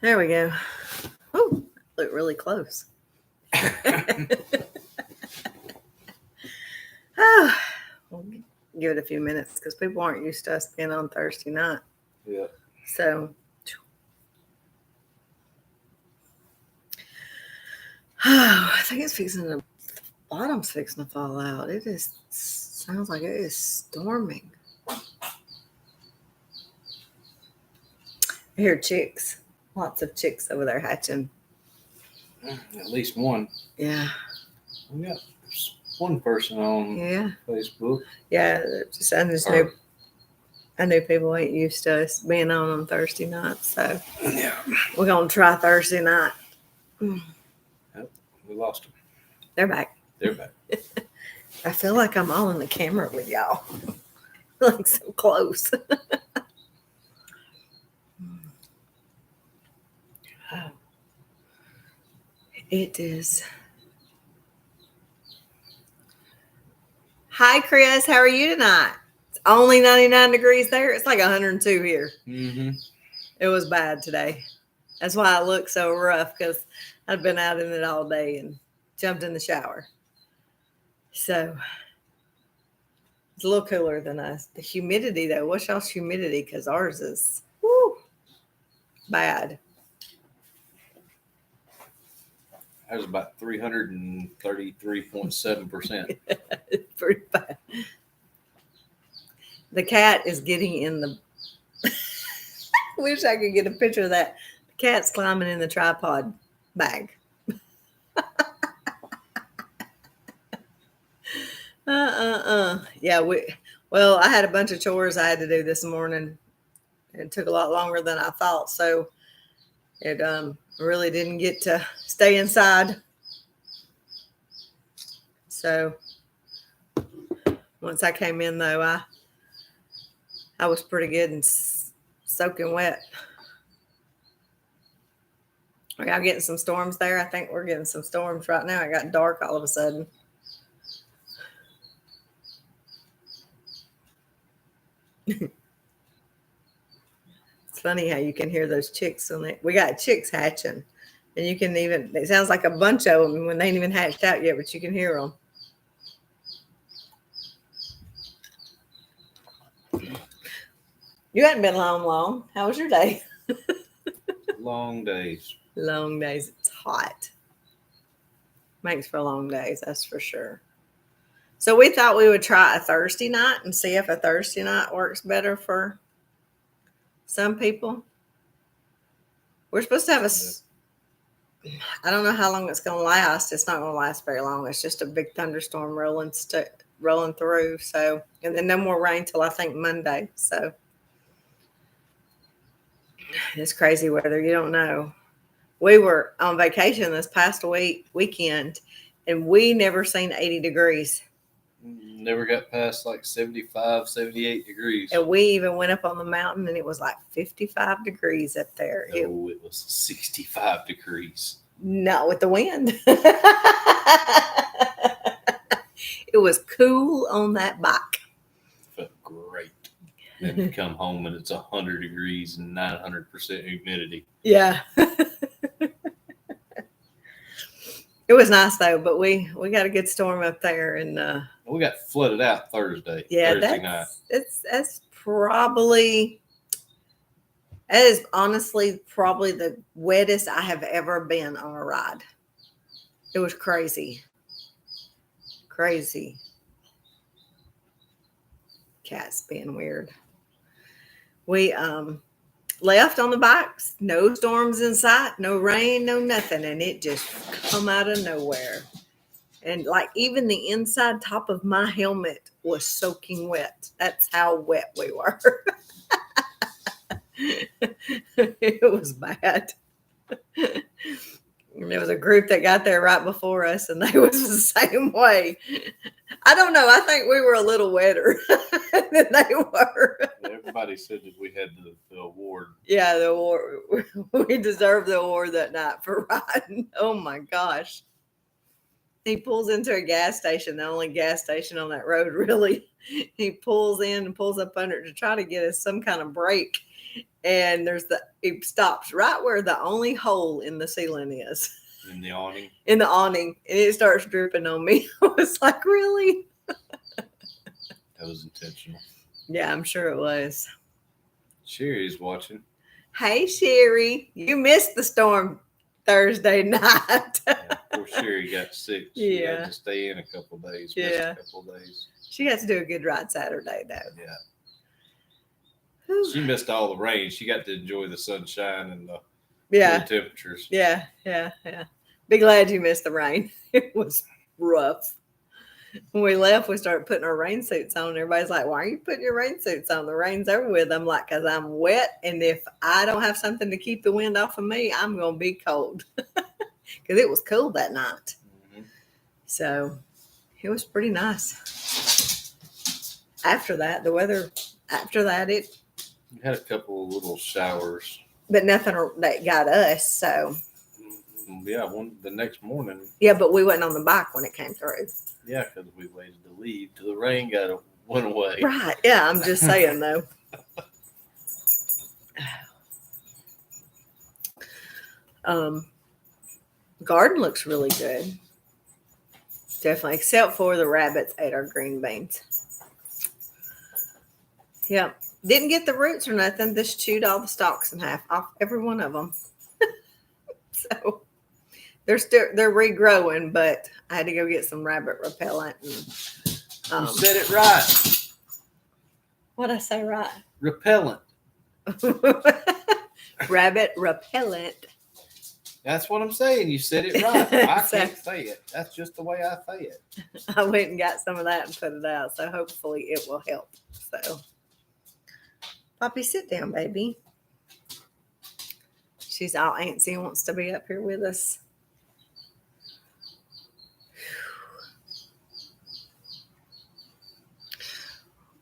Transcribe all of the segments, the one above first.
There we go. Oh, look really close. Oh, we'll give it a few minutes because people aren't used to us being on Thursday night. Yeah. So, I think it's fixing to, the bottom's fixing to fall out. It is, sounds like it is storming. I hear chicks. Lots of chicks over there hatching. At least one. Yeah. We got one person on Facebook. Yeah. Just I knew people ain't used to us being on Thursday night, so yeah, we're gonna try Thursday night. Yep, we lost them. They're back. They're back. I feel like I'm all in the camera with y'all, like so close. It is. Hi, Chris. How are you tonight? It's only 99 degrees there. It's like 102 here. Mm-hmm. It was bad today. That's why I look so rough, because I've been out in it all day and jumped in the shower. So it's a little cooler than us. The humidity, though, what's y'all's humidity? Because ours is bad. That was about 333.7%. It's pretty bad. The cat is getting in the. Wish I could get a picture of that. The cat's climbing in the tripod bag. Yeah, well, I had a bunch of chores I had to do this morning. It took a lot longer than I thought, so it really didn't get to stay inside. So once I came in, though, I was pretty good and soaking wet. Are y'all getting some storms there? I think we're getting some storms right now. It got dark all of a sudden. It's funny how you can hear those chicks. We got chicks hatching. And you can even, it sounds like a bunch of them when they ain't even hatched out yet, but you can hear them. You hadn't been home long. How was your day? Long days. Long days. It's hot. Makes for long days, that's for sure. So we thought we would try a Thursday night and see if a Thursday night works better for some people. We're supposed to have I don't know how long it's going to last. It's not going to last very long. It's just a big thunderstorm rolling through. So, and then no more rain till I think Monday. So it's crazy weather. You don't know. We were on vacation this past weekend, and we never seen 80 degrees. Never got past like 75, 78 degrees. And we even went up on the mountain, and it was like 55 degrees up there. No, it was 65 degrees. Not with the wind. It was cool on that bike. Felt great. Then you come home and it's 100 degrees and 900% humidity. Yeah. It was nice though, but we got a good storm up there, and we got flooded out Thursday. Yeah, Thursday night. That's probably, that is honestly probably the wettest I have ever been on a ride. It was crazy. Crazy. Cat's being weird. We left on the bikes, no storms in sight, no rain, no nothing, and it just come out of nowhere. And like even the inside top of my helmet was soaking wet. That's how wet we were. It was bad. And there was a group that got there right before us, and they was the same way. I don't know. I think we were a little wetter than they were. Everybody said that we had the award. Yeah, the award. We deserved the award that night for riding. Oh my gosh. He pulls into a gas station, the only gas station on that road, really. He pulls in and pulls up under it to try to get us some kind of break. and it stops right where the only hole in the ceiling is. In the awning. In the awning, and it starts dripping on me. I was like, really? That was intentional. Yeah, I'm sure it was. Sherry's watching. Hey, Sherry, you missed the storm Thursday night. Yeah, poor Sherry got sick. She Yeah. had to stay in a couple of days. Yeah. Missed a couple of days. She has to do a good ride Saturday, though. Yeah. Whew. She missed all the rain. She got to enjoy the sunshine and the Yeah, cool temperatures. yeah. Be glad you missed the rain. It was rough. When we left, we started putting our rain suits on. Everybody's like, why are you putting your rain suits on? The rain's over with. I'm like, because I'm wet. And if I don't have something to keep the wind off of me, I'm going to be cold. Because it was cool that night. Mm-hmm. So it was pretty nice. After that, the weather, it, We had a couple of little showers. but nothing that got us. So, Yeah, the next morning. yeah, but we wasn't on the bike when it came through. Yeah, because we waited to leave till the rain went away. Right. Yeah, I'm just saying, though. Garden looks really good. Definitely, except for the rabbits ate our green beans. Yep. Didn't get the roots or nothing. Just chewed all the stalks in half off every one of them. So they're regrowing, but I had to go get some rabbit repellent. And, You said it right. what'd I say right? Repellent. Rabbit repellent. That's what I'm saying. You said it right. I So- can't say it. That's just the way I say it. I went and got some of that and put it out. So hopefully it will help. So, Poppy, sit down, baby. She's all antsy and wants to be up here with us.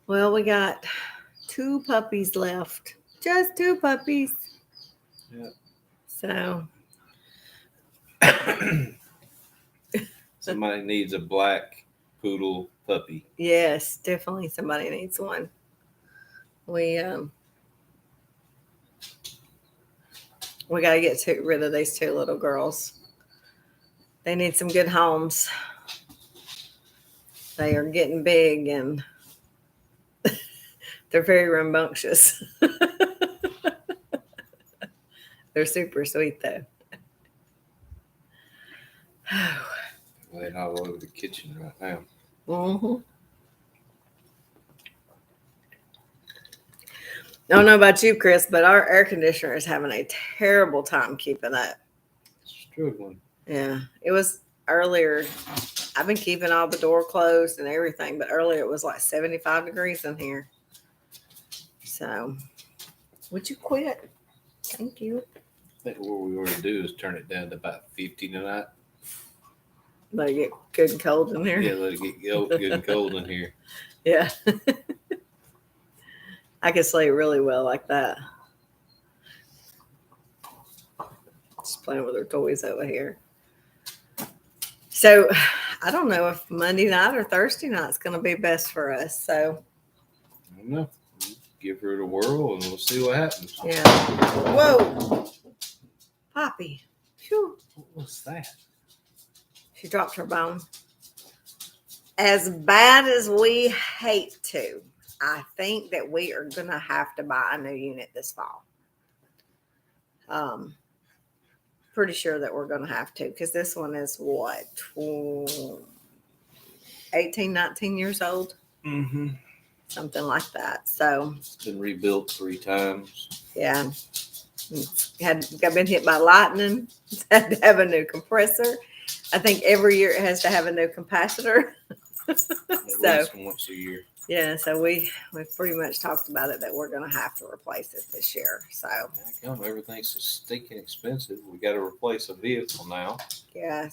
Well, we got 2 puppies left. Just 2 puppies. Yeah. So, Somebody needs a black poodle puppy. yes, definitely somebody needs one. We got to get rid of these 2 little girls. They need some good homes. They are getting big and they're very rambunctious. They're super sweet though. Laying all over the kitchen right now. Mm-hmm. I don't know about you, Chris, but our air conditioner is having a terrible time keeping up. Struggling. Yeah, it was earlier. I've been keeping all the door closed and everything, but earlier it was like 75 degrees in here. So, would you quit? Thank you. I think what we ought to do is turn it down to about 50 tonight. Let it get good and cold in here. Yeah, let it get good and cold in here. Yeah. I can sleep really well like that. Just playing with her toys over here. So I don't know if Monday night or Thursday night is going to be best for us. So, I don't know. Give her the whirl and we'll see what happens. yeah. Whoa. Poppy. Phew. What was that? She dropped her bone. As bad as we hate to, I think that we are going to have to buy a new unit this fall. Pretty sure that we're going to have to because this one is what, 18, 19 years old? Mm-hmm. Something like that. So, It's been rebuilt 3 times. yeah. Got been hit by lightning. It's had to have a new compressor. I think every year it has to have a new capacitor. At So- least once a year. Yeah, so we've pretty much talked about it that we're going to have to replace it this year. So, Everything's so stinking expensive. We got to replace a vehicle now. yeah,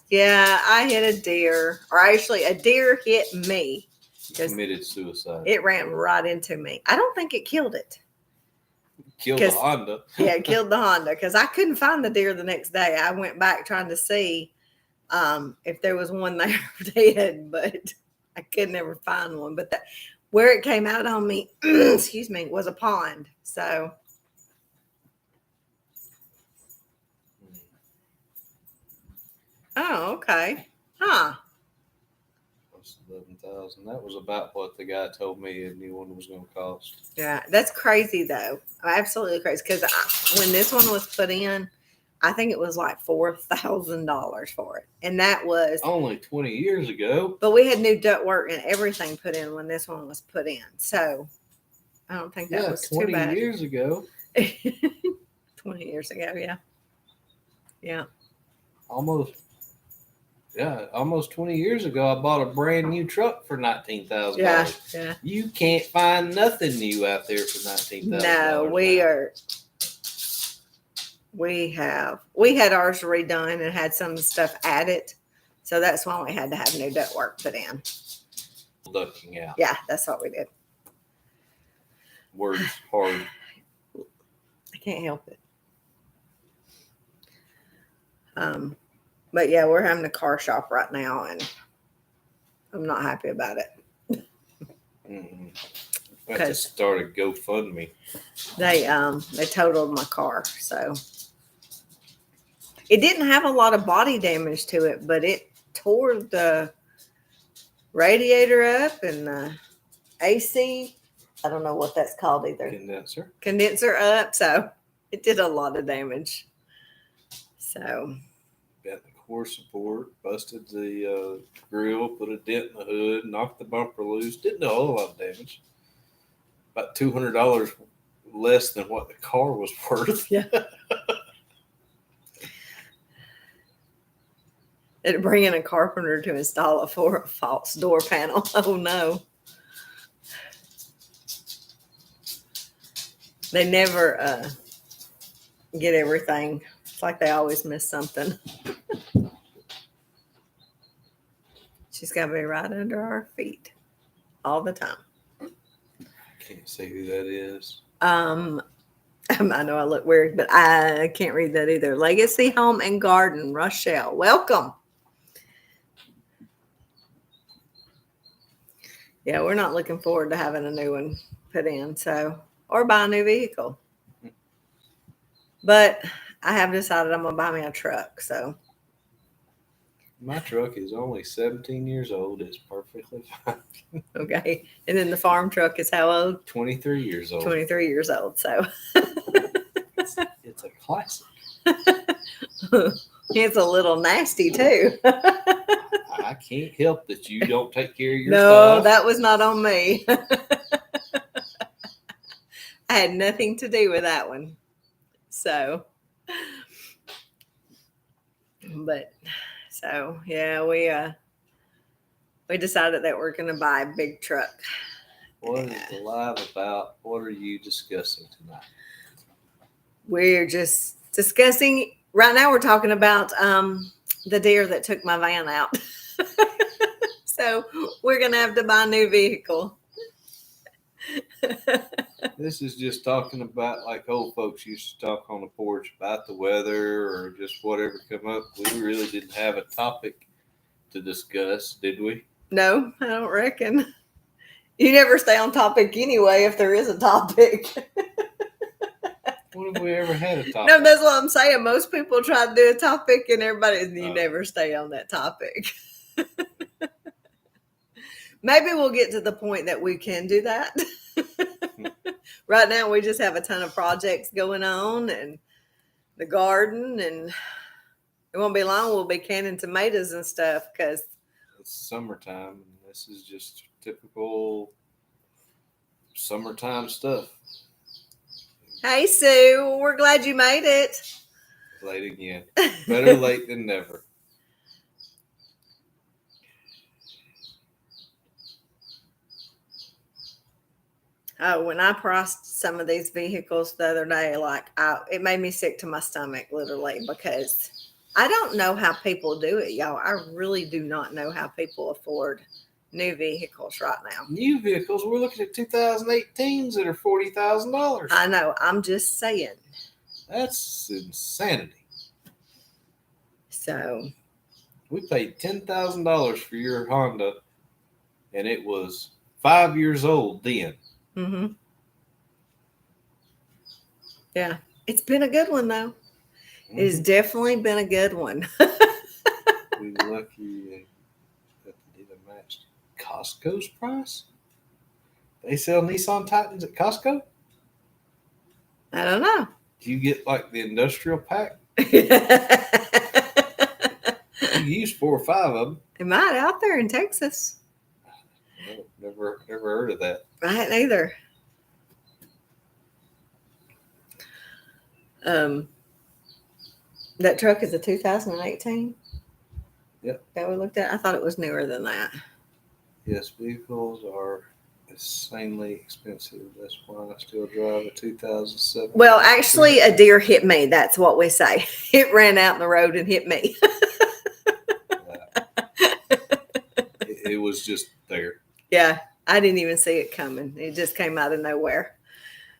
I hit a deer, or actually a deer hit me. Yes. Committed suicide. It ran right into me. I don't think it killed it. Killed the 'cause- Honda. Yeah, it killed the Honda because I couldn't find the deer the next day. I went back trying to see if there was one there dead, but I could never find one. But where it came out on me, excuse me, was a pond. So Oh, okay. Huh. That's 11,000. That was about what the guy told me a new one was going to cost. Yeah, that's crazy though. Absolutely crazy. Because when this one was put in, I think it was like $4,000 for it, and that was. Only 20 years ago. But we had new ductwork and everything put in when this one was put in, so I don't think that was 20 too bad. years ago. 20 years ago, yeah, yeah. Almost 20 years ago, I bought a brand new truck for $19,000. Yeah. You can't find nothing new out there for $19,000. No, we had ours redone and had some stuff added, so that's why we had to have new ductwork put in. Ducking out. Yeah, that's what we did. Words hard. I can't help it. But yeah, we're having a car shop right now, and I'm not happy about it. Mm-mm. I have to start a GoFundMe. They totaled my car, so it didn't have a lot of body damage to it, but it tore the radiator up and the AC. I don't know what that's called either. Condenser up, so it did a lot of damage. So bent the core support, busted the grill, put a dent in the hood, knocked the bumper loose. Didn't do a whole lot of damage. About $200 less than what the car was worth. Yeah. It'd bring in a carpenter to install a false door panel. Oh no. They never get everything. It's like they always miss something. She's got to be right under our feet all the time. Can't see who that is. I know I look weird, but I can't read that either. Legacy Home and Garden, Rochelle. Welcome. Yeah, we're not looking forward to having a new one put in, or buy a new vehicle. But I have decided I'm going to buy me a truck, so. My truck is only 17 years old. It's perfectly fine. Okay. And then the farm truck is how old? 23 years old. 23 years old, so. It's a classic. It's a little nasty, too. I can't help that you don't take care of your No, stuff. that was not on me. I had nothing to do with that one. So, yeah, we decided that we're going to buy a big truck. What is the live about? What are you discussing tonight? We're just discussing, right now we're talking about the deer that took my van out. So we're going to have to buy a new vehicle. This is just talking about like old folks used to talk on the porch about the weather or just whatever come up. We really didn't have a topic to discuss, did we? No, I don't reckon. You never stay on topic anyway if there is a topic. When have we ever had a topic? No, that's what I'm saying. Most people try to do a topic and you never stay on that topic. Maybe we'll get to the point that we can do that. Right now, we just have a ton of projects going on and the garden, and it won't be long. We'll be canning tomatoes and stuff because it's summertime, and this is just typical summertime stuff. Hey, Sue, we're glad you made it. Late again. Better late than never. When I priced some of these vehicles the other day, it made me sick to my stomach, literally, because I don't know how people do it, y'all. I really do not know how people afford new vehicles right now. New vehicles? We're looking at 2018s that are $40,000. I know. I'm just saying. That's insanity. So. We paid $10,000 for your Honda, and it was 5 years old then. Mm-hmm. Yeah. It's been a good one, though. Mm-hmm. It's definitely been a good one. Be lucky that they did a match. Costco's price? They sell Nissan Titans at Costco? I don't know. Do you get like the industrial pack? You use 4 or 5 of them. It might out there in Texas. No, never heard of that. I hadn't either. That truck is a 2018. Yep. That we looked at. I thought it was newer than that. Yes, vehicles are insanely expensive. That's why I still drive a 2007. Well, actually, a deer hit me. That's what we say. It ran out in the road and hit me. It was just there. Yeah, I didn't even see it coming. It just came out of nowhere.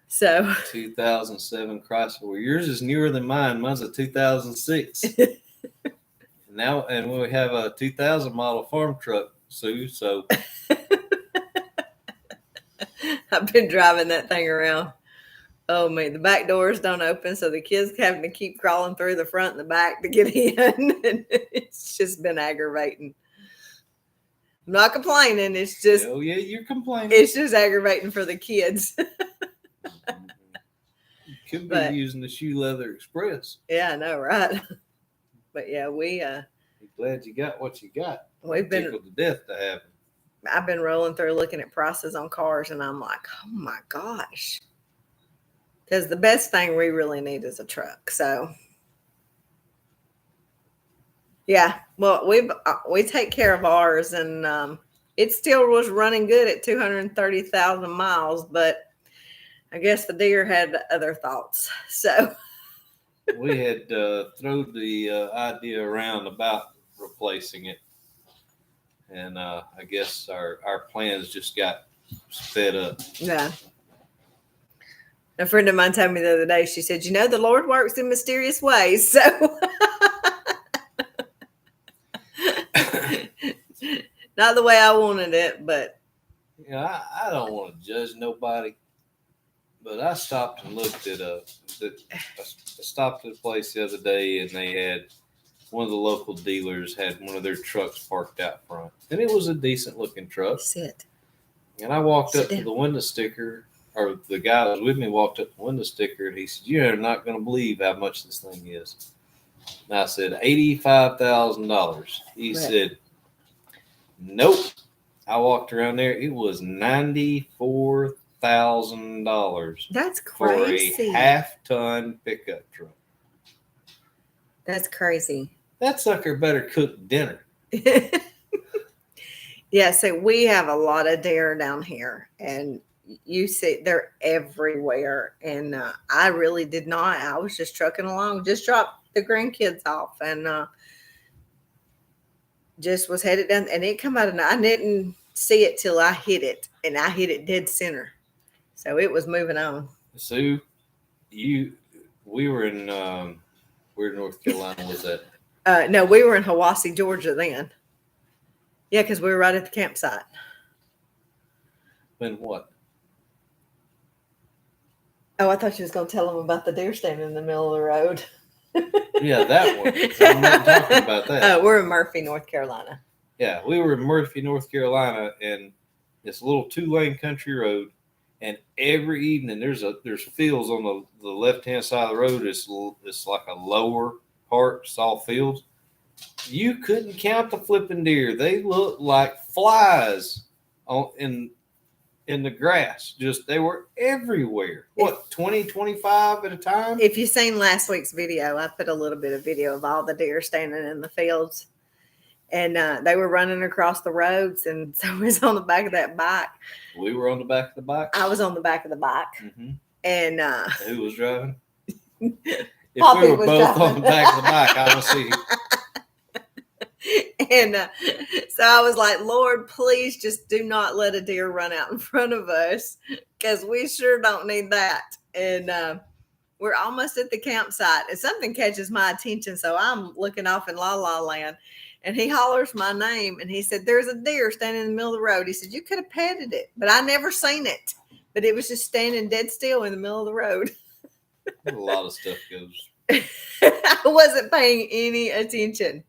So 2007 Chrysler. Well, yours is newer than mine. Mine's a 2006. Now, and we have a 2000 model farm truck, Sue. So I've been driving that thing around. Oh man, the back doors don't open, so the kids having to keep crawling through the front and the back to get in. And it's just been aggravating. I'm not complaining. It's just, oh yeah, you're complaining. it's just aggravating for the kids. You could be But- using the Shoe Leather Express. Yeah, I know, right? But yeah, Be glad you got what you got. we've been. Tickled to death to have it. I've been rolling through looking at prices on cars, and I'm like, oh my gosh. Because the best thing we really need is a truck. So, yeah, well, we take care of ours, and it still was running good at 230,000 miles, but I guess the deer had other thoughts. So, We had thrown the idea around about replacing it, and I guess our plans just got sped up. yeah. A friend of mine told me the other day, she said, the Lord works in mysterious ways. So, not the way I wanted it, but You know, I don't want to judge nobody, but I stopped and looked at I stopped at a place the other day, and they had one of the local dealers had one of their trucks parked out front, and it was a decent looking truck. sit. And I walked Sit up to down. the window sticker, or the guy that was with me walked up to the window sticker, and he said, "You're not going to believe how much this thing is." And I said, $85,000. He Right. said, "Nope." I walked around there. It was $94,000 That's for a crazy. half-ton pickup truck. That's crazy. That sucker better cook dinner. Yeah, so we have a lot of deer down here, and you see they're everywhere. And I really did not. I was just trucking along, just dropped the grandkids off, and just was headed down. And it come out, and I didn't see it till I hit it, and I hit it dead center. So it was moving on. Sue, we were in where in North Carolina was that? No, we were in Hiwassee, Georgia then. Yeah, because we were right at the campsite. When what? Oh, I thought you was going to tell them about the deer standing in the middle of the road. Yeah, that one. I'm not talking about that. We're in Murphy, North Carolina. Yeah, we were in Murphy, North Carolina, and this little 2-lane country road. And every evening, there's fields on the left hand side of the road. It's like a lower part. It's all fields. You couldn't count the flipping deer. They looked like flies in the grass. Just they were everywhere. What, 20, 25 at a time? If you've seen last week's video, I put a little bit of video of all the deer standing in the fields. And they were running across the roads, and so I was on the back of that bike. We were on the back of the bike. I was on the back of the bike, Mm-hmm. and Who was driving? If Poppy we were was both driving. on the back of the bike, I would see. and so I was like, Lord, please just do not let a deer run out in front of us, because we sure don't need that. And we're almost at the campsite, and something catches my attention, so I'm looking off in La La Land. And he hollers my name, and he said, "There's a deer standing in the middle of the road." He said, "You could have petted it, but I never seen it. But it was just standing dead still in the middle of the road." A lot of stuff goes. I wasn't paying any attention.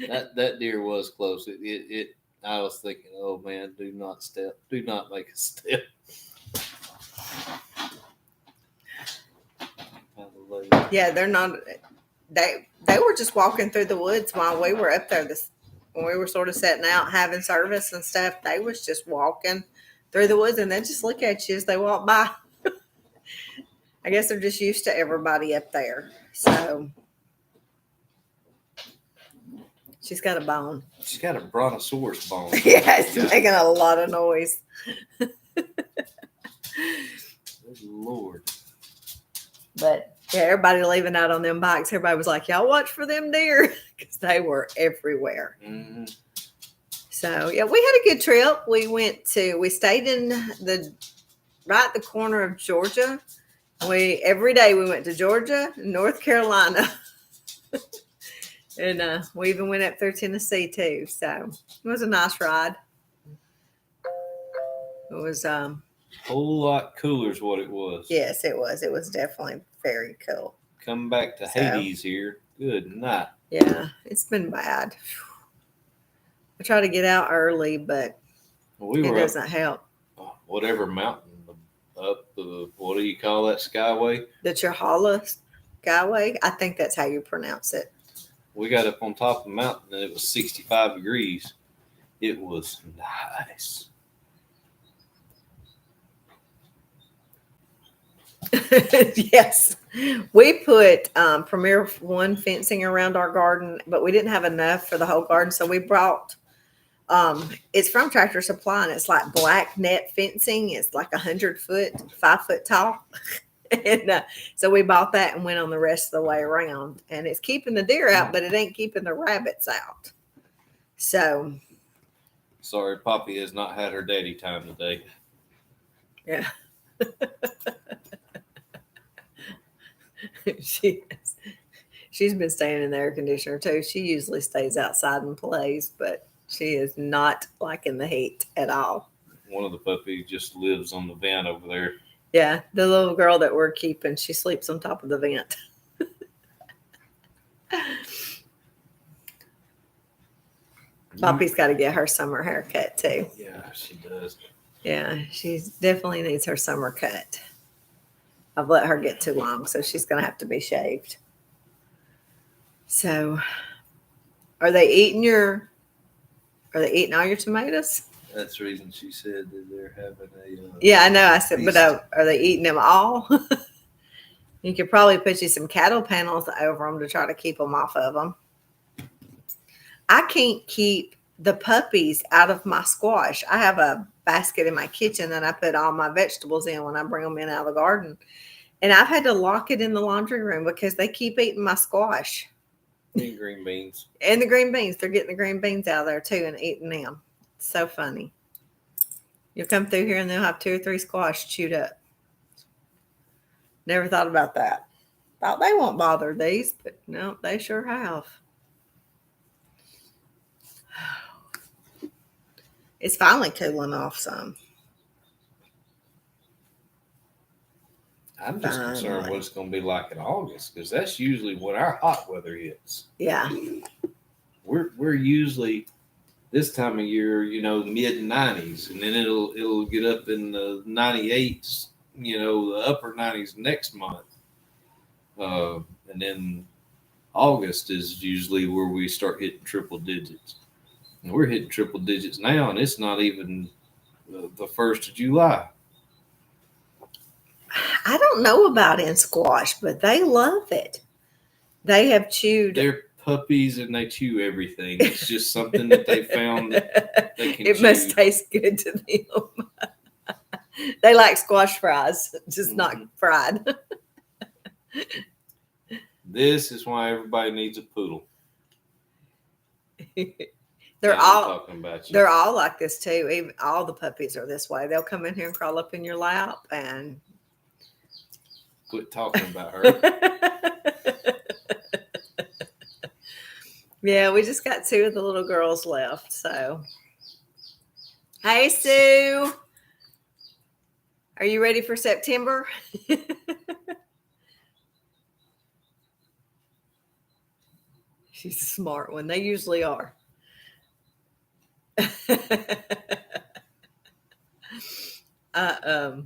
That deer was close. It I was thinking, oh man, do not step. Do not make a step. Hallelujah. Yeah, they're not. They were just walking through the woods while we were up there. This when we were sort of setting out having service and stuff. They was just walking through the woods, and they just look at you as they walk by. I guess they're just used to everybody up there. So she's got a bone. She's got a brontosaurus bone. Yeah, it's making a lot of noise. Good Lord. But yeah, everybody leaving out on them bikes. Everybody was like, "Y'all watch for them deer," because they were everywhere. Mm-hmm. So yeah, we had a good trip. We stayed in right at the corner of Georgia. Every day we went to Georgia, North Carolina, and we even went up through Tennessee too. So it was a nice ride. It was Whole lot cooler is what it was. yes, it was. It was definitely very cool. Come back to So- Hades here. Good night. Yeah, it's been bad. I try to get out early, but We it were up doesn't help. whatever mountain up the what do you call that skyway? The Chihuahua Skyway, I think that's how you pronounce it. We got up on top of the mountain and it was 65 degrees. It was nice. Yes, we put Premier One fencing around our garden, but we didn't have enough for the whole garden, so we brought. It's from Tractor Supply, and it's like black net fencing. It's like 100 foot, 5 foot tall, and so we bought that and went on the rest of the way around. And it's keeping the deer out, but it ain't keeping the rabbits out. So Sorry, Poppy has not had her daddy time today. yeah. She's been staying in the air conditioner too. She usually stays outside and plays, but she is not liking the heat at all. One of the puppies just lives on the vent over there. Yeah, the little girl that we're keeping, she sleeps on top of the vent. Poppy's got to get her summer haircut too. Yeah, she does. Yeah, she definitely needs her summer cut. I've let her get too long, so she's going to have to be shaved. So, are they eating all your tomatoes? That's the reason she said that they're having a. Yeah, I know. I said, feast. but are they eating them all? You could probably put you some cattle panels over them to try to keep them off of them. I can't keep the puppies out of my squash. I have a basket in my kitchen that I put all my vegetables in when I bring them in out of the garden. And I've had to lock it in the laundry room because they keep eating my squash. And green beans. And the green beans. They're getting the green beans out of there too and eating them. It's so funny. You'll come through here and they'll have 2 or 3 squash chewed up. Never thought about that. Thought they won't bother these, but no, they sure have. It's finally cooling off some. I'm just concerned what it's going to be like in August because that's usually when our hot weather hits. Yeah. We're usually this time of year, mid 90s, and then it'll get up in the 98s, the upper 90s next month, and then August is usually where we start hitting triple digits. And we're hitting triple digits now, and it's not even the 1st of July. I don't know about in squash, but they love it. They have chewed. They're puppies and they chew everything. It's just something that they found that they can It chew. must taste good to them. They like squash fries, just not fried. This is why everybody needs a poodle. They're I'm all talking about you. they're all like this too. Even all the puppies are this way. They'll come in here and crawl up in your lap and Quit talking about her. yeah, we just got 2 of the little girls left. So, hey, Sue, are you ready for September? She's a smart one. They usually are. I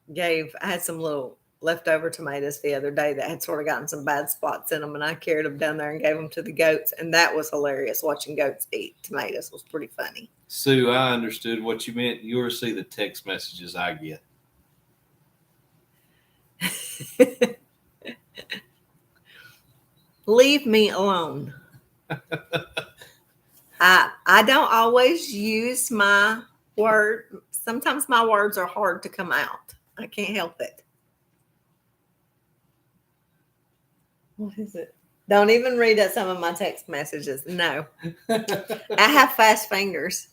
I had some little leftover tomatoes the other day that had sort of gotten some bad spots in them, and I carried them down there and gave them to the goats, and that was hilarious. Watching goats eat tomatoes was pretty funny. Sue, I understood what you meant. You'll see the text messages I get. Leave me alone. I don't always use my word. Sometimes my words are hard to come out. I can't help it. What is it? Don't even read out some of my text messages. No. I have fast fingers.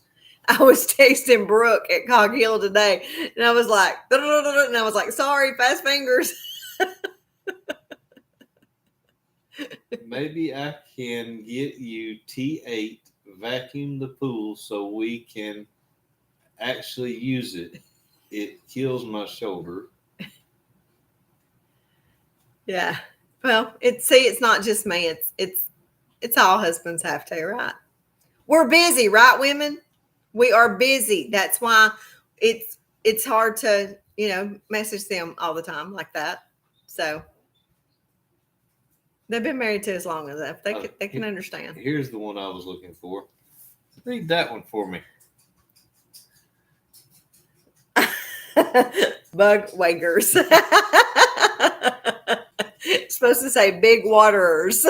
I was texting Brooke at Cog Hill today, and I was like, and I was like, sorry, fast fingers. Maybe I can get you T8 vacuum the pool so we can actually use it. It kills my shoulder. Yeah. Well, it's not just me. It's all husbands have to, right? We're busy, right, women? We are busy. That's why it's hard to, message them all the time like that. So they've been married to as long as that. They can understand. Here's the one I was looking for. Read that one for me. Bug waggers. It's supposed to say big waterers.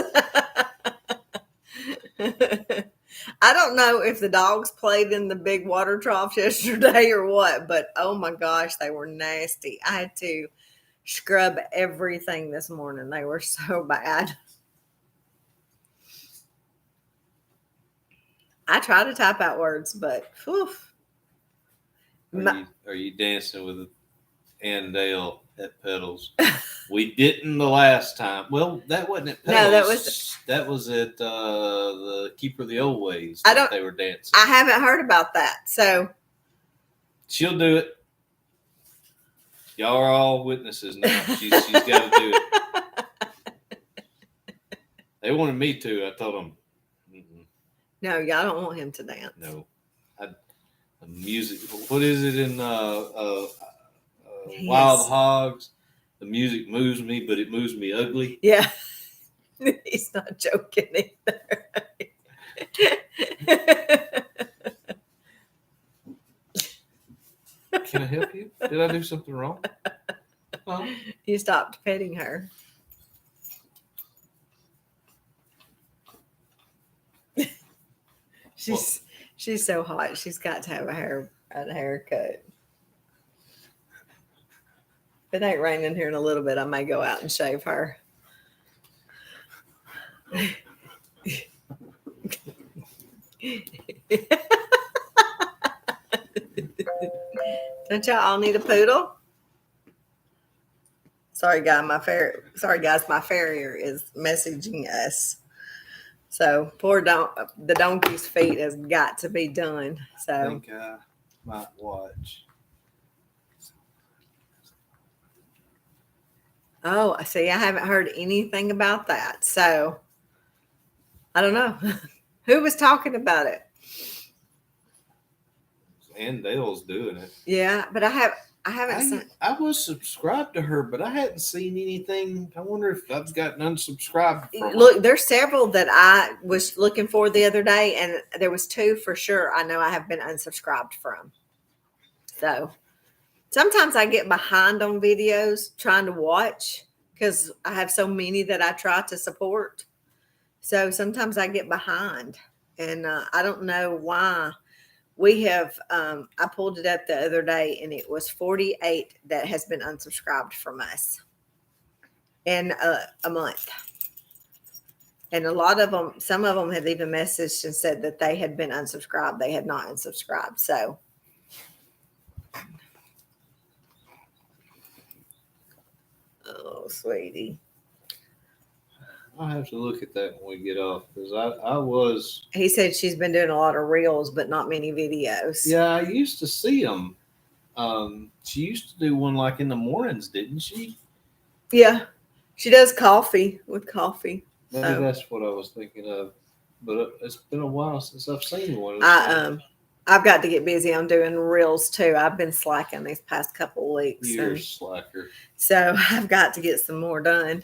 I don't know if the dogs played in the big water troughs yesterday or what, but oh my gosh, they were nasty. I had to scrub everything this morning. They were so bad. I try to type out words, but whew. Are you dancing with Annandale at Pedals? We didn't the last time. Well, that wasn't at Pedals. No, that was at the Keeper of the Old Ways. They were dancing. I haven't heard about that. So she'll do it. Y'all are all witnesses now. She's got to do it. They wanted me to. I told them. No, y'all don't want him to dance. No. The music. What is it in Wild Hogs? The music moves me, but it moves me ugly. Yeah. He's not joking either. Can I help you? Did I do something wrong? Huh? You stopped petting her. She's so hot. She's got to have a haircut. If it ain't raining here in a little bit, I may go out and shave her. Don't y'all all need a poodle? Sorry, guys, my farrier is messaging us. So the donkey's feet has got to be done. So I think I might watch. Oh, I see. I haven't heard anything about that. So I don't know. Who was talking about it? Annandale's doing it. Yeah, but I haven't seen. I was subscribed to her, but I hadn't seen anything. I wonder if I've gotten unsubscribed from Look, her. There's several that I was looking for the other day, and there was 2 for sure I know I have been unsubscribed from. So sometimes I get behind on videos trying to watch because I have so many that I try to support. So sometimes I get behind, and I don't know why. We have, I pulled it up the other day, and it was 48 that has been unsubscribed from us in a month. And a lot of them, some of them have even messaged and said that they had been unsubscribed. They had not unsubscribed. So oh, sweetie. I'll have to look at that when we get off because I was. He said she's been doing a lot of reels, but not many videos. Yeah, I used to see them. She used to do one like in the mornings, didn't she? Yeah, she does coffee with coffee. Maybe So that's what I was thinking of. But it's been a while since I've seen one. It's I've got to get busy on doing reels too. I've been slacking these past couple of weeks. you're a And slacker. so I've got to get some more done.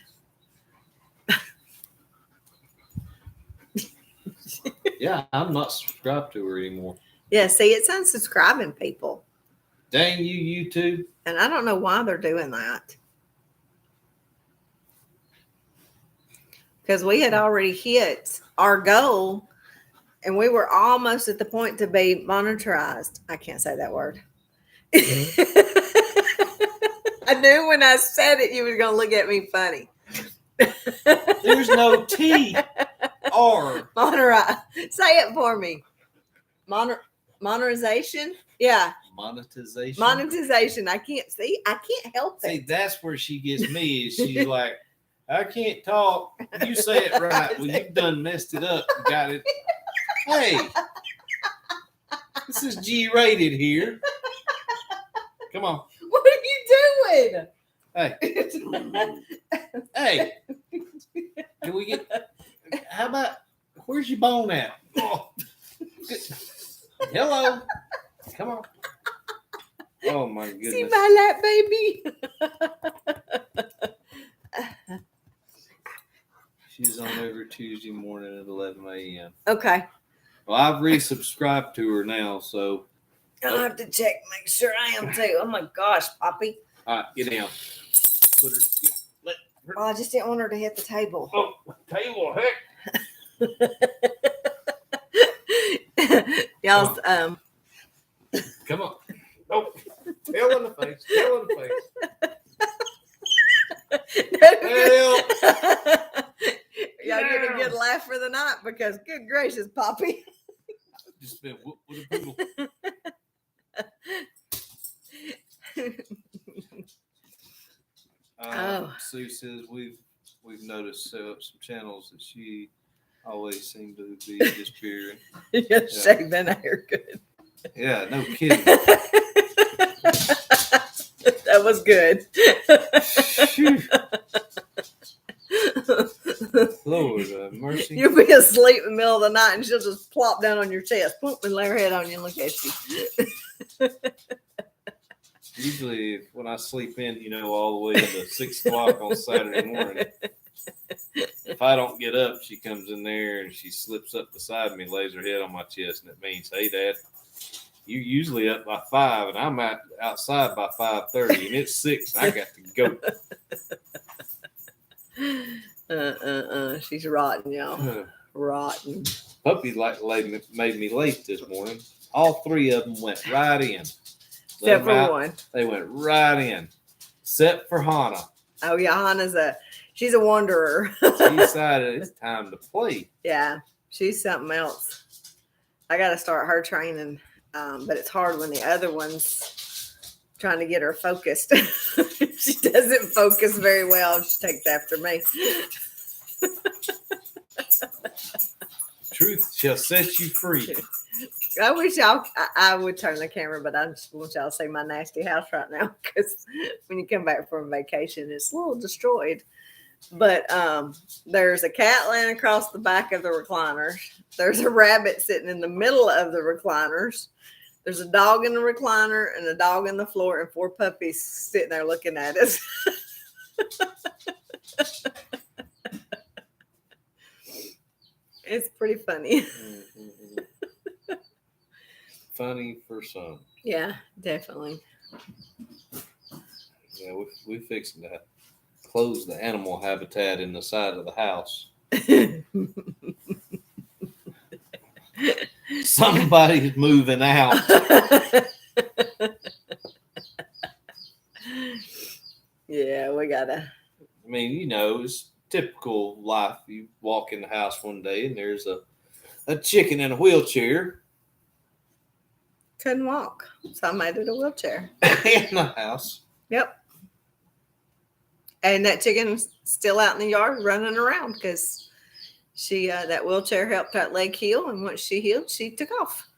Yeah, I'm not subscribed to her anymore. Yeah, see, it's unsubscribing people. Dang you, YouTube. And I don't know why they're doing that. Because we had already hit our goal and we were almost at the point to be monetized. I can't say that word. I knew when I said it, you were going to look at me funny. There's no T R. Say it for me. Monetization? Yeah. Monetization. Monetization. I can't help See, it. that's where she gets me. Is she's like, I can't talk. You say it right. Well, you've done messed it up. You got it. Hey, this is G-rated here. Come on. What are you doing? Hey. Hey. Can we get? How about? Where's your bone at? Oh. Hello. Come on. Oh my goodness. See my lap, baby. She's on every Tuesday morning at 11 a.m. Okay. Well, I've resubscribed to her now, so. I'll have to check, make sure I am too. Oh my gosh, Poppy. All right, get down. Put her. Let her. Well, I just didn't want her to hit the table. Oh, table, heck. Y'all, Come on. Oh, tail in the face. Tail in the face. Y'all get a good laugh for the night because, good gracious, Poppy. Just been whooped with a poodle. Sue says we've noticed some channels that she always seemed to be disappearing. Just shaving hair good. Yeah, no kidding. That was good. Lord mercy. You'll be asleep in the middle of the night and she'll just plop down on your chest, boom, and lay her head on you and look at you. Usually when I sleep in, all the way to 6 o'clock on Saturday morning, if I don't get up, she comes in there and she slips up beside me, lays her head on my chest, and it means, hey, Dad, you usually up by 5, and I'm outside by 5:30, and it's 6, and I got to go. She's rotten, y'all. Rotten. Puppy made me late this morning. All 3 of them went right in. Except for one. They went right in. Except for Hannah. Oh, yeah, Hannah's she's a wanderer. She decided it's time to play. Yeah, she's something else. I got to start her training, but it's hard when the other one's trying to get her focused. She doesn't focus very well. She takes after me. Truth shall set you free. I wish I would turn the camera, but I just want y'all to see my nasty house right now because when you come back from vacation, it's a little destroyed. But there's a cat laying across the back of the recliners. There's a rabbit sitting in the middle of the recliners. There's a dog in the recliner and a dog on the floor and 4 puppies sitting there looking at us. It's pretty funny. Funny for some. Yeah, definitely. Yeah, we fixing to close the animal habitat in the side of the house. Somebody's moving out. Yeah, we gotta. I mean, it's typical life. You walk in the house one day and there's a chicken in a wheelchair. Couldn't walk, so I made it a wheelchair. In the house. Yep. And that chicken's still out in the yard running around because she that wheelchair helped that leg heal, and once she healed, she took off.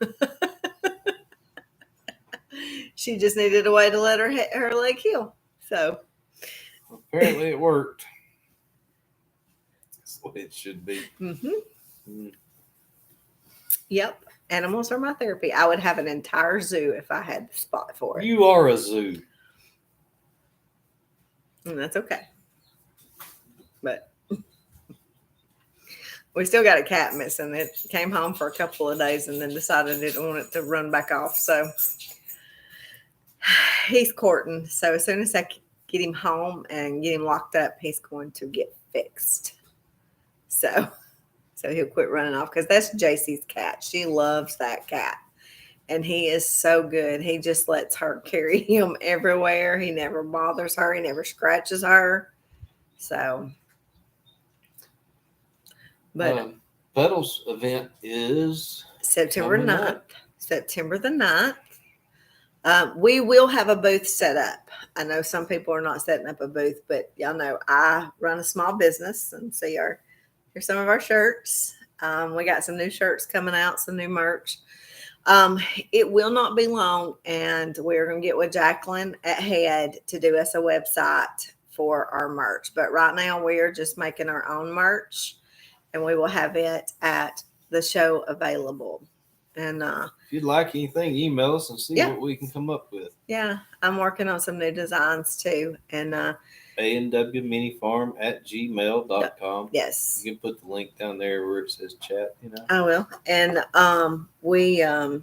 She just needed a way to let her leg heal. So apparently it worked. the way it should be. Mm. Yep. Animals are my therapy. I would have an entire zoo if I had the spot for it. You are a zoo. And that's okay. But we still got a cat missing. It came home for a couple of days and then decided it didn't want it to run back off. So he's courting. So as soon as I get him home and get him locked up, he's going to get fixed. So he'll quit running off because that's JC's cat. She loves that cat. And he is so good. He just lets her carry him everywhere. He never bothers her. He never scratches her. So, but Petal's event is September coming 9th. up. September the 9th. We will have a booth set up. I know some people are not setting up a booth, but y'all know I run a small business and see here's some of our shirts. We got some new shirts coming out, some new merch. It will not be long, and we're going to get with Jacqueline at Head to do us a website for our merch. But right now we are just making our own merch, and we will have it at the show available. And if you'd like anything, email us and see Yeah. what we can come up with. yeah, I'm working on some new designs too. And ANWminifarm@gmail.com. yes, You can put the link down there where it says chat, I will. And we got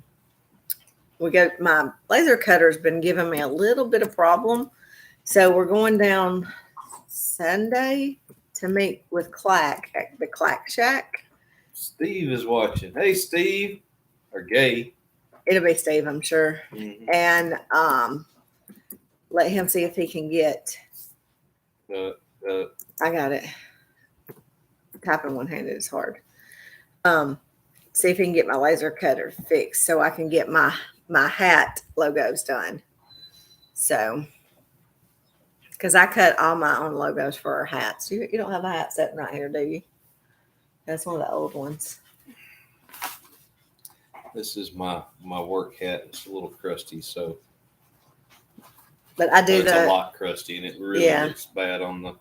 my laser cutter's been giving me a little bit of problem. So we're going down Sunday to meet with Clack at the Clack Shack. Steve is watching. Hey, Steve. Or Gay. It'll be Steve, I'm sure. Mm-hmm. And let him see if he can get. I got it. Typing one-handed is hard. See if he can get my laser cutter fixed so I can get my hat logos done. So, because I cut all my own logos for our hats. You don't have a hat sitting right here, do you? That's one of the old ones. This is my work hat. It's a little crusty, so. But I do it's a lot crusty, and it really looks bad on the.